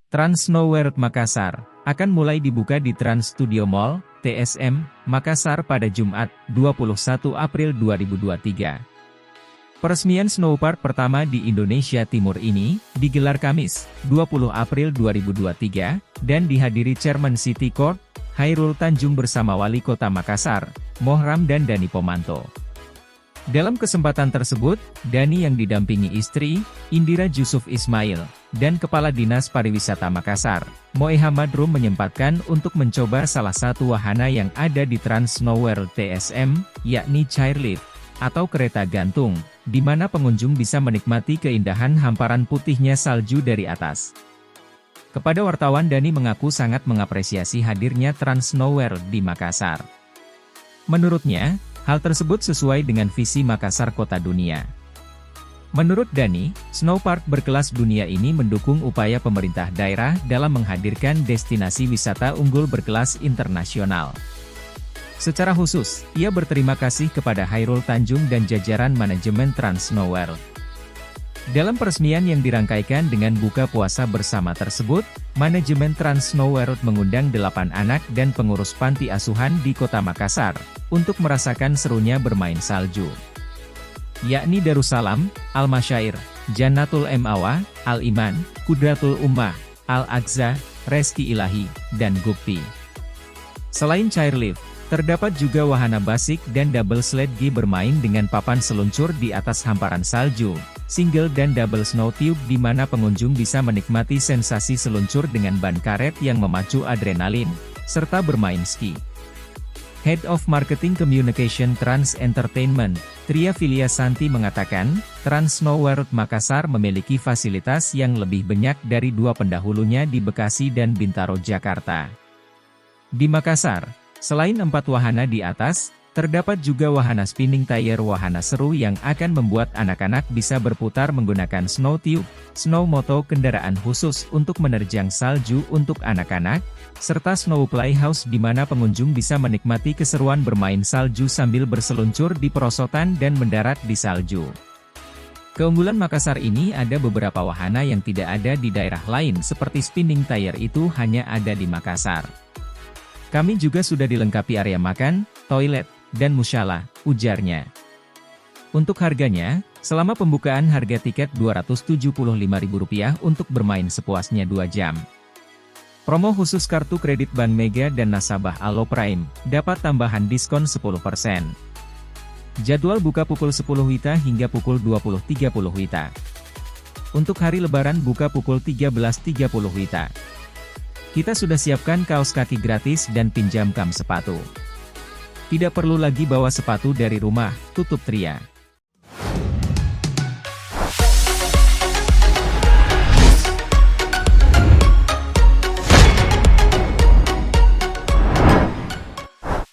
Trans Snow World Makassar akan mulai dibuka di Trans Studio Mall, TSM, Makassar pada Jumat, 21 April 2023. Peresmian snowpark pertama di Indonesia Timur ini, digelar Kamis, 20 April 2023, dan dihadiri Chairman City Corp, Chairul Tanjung bersama Wali Kota Makassar, Mohram dan Dani Pomanto. Dalam kesempatan tersebut, Dani yang didampingi istri, Indira Jusuf Ismail, dan Kepala Dinas Pariwisata Makassar, Moeha Madrum menyempatkan untuk mencoba salah satu wahana yang ada di Trans Snow World TSM, yakni Chairlift, atau kereta gantung, di mana pengunjung bisa menikmati keindahan hamparan putihnya salju dari atas. Kepada wartawan Dani mengaku sangat mengapresiasi hadirnya Trans Snow World di Makassar. Menurutnya, hal tersebut sesuai dengan visi Makassar Kota Dunia. Menurut Dani, snowpark berkelas dunia ini mendukung upaya pemerintah daerah dalam menghadirkan destinasi wisata unggul berkelas internasional. Secara khusus, ia berterima kasih kepada Chairul Tanjung dan jajaran manajemen Trans Snow World. Dalam peresmian yang dirangkaikan dengan buka puasa bersama tersebut, manajemen Trans Snow World mengundang 8 anak dan pengurus panti asuhan di Kota Makassar, untuk merasakan serunya bermain salju. Yakni Darussalam, Al-Masyair, Jannatul Mawa, Al-Iman, Kudratul Ummah, Al-Aqsa, Reski Ilahi, dan Gupti. Selain Chairlift, terdapat juga wahana basic dan double sled G bermain dengan papan seluncur di atas hamparan salju, single dan double snow tube di mana pengunjung bisa menikmati sensasi seluncur dengan ban karet yang memacu adrenalin, serta bermain ski. Head of Marketing Communication Trans Entertainment, Tria Filia Santi mengatakan, Trans Snow World Makassar memiliki fasilitas yang lebih banyak dari dua pendahulunya di Bekasi dan Bintaro, Jakarta. Di Makassar, selain 4 wahana di atas, terdapat juga wahana spinning tire wahana seru yang akan membuat anak-anak bisa berputar menggunakan snow tube, snow moto kendaraan khusus untuk menerjang salju untuk anak-anak, serta snow playhouse di mana pengunjung bisa menikmati keseruan bermain salju sambil berseluncur di perosotan dan mendarat di salju. Keunggulan Makassar ini ada beberapa wahana yang tidak ada di daerah lain seperti spinning tire itu hanya ada di Makassar. Kami juga sudah dilengkapi area makan, toilet, dan musyalah, ujarnya. Untuk harganya, selama pembukaan harga tiket Rp275.000 untuk bermain sepuasnya 2 jam. Promo khusus kartu kredit Bank Mega dan nasabah Alo Prime, dapat tambahan diskon 10%. Jadwal buka pukul 10 WITA hingga pukul 20.30 WITA. Untuk hari Lebaran buka pukul 13.30 WITA. Kita sudah siapkan kaos kaki gratis dan pinjam kam sepatu. Tidak perlu lagi bawa sepatu dari rumah, tutup Tria.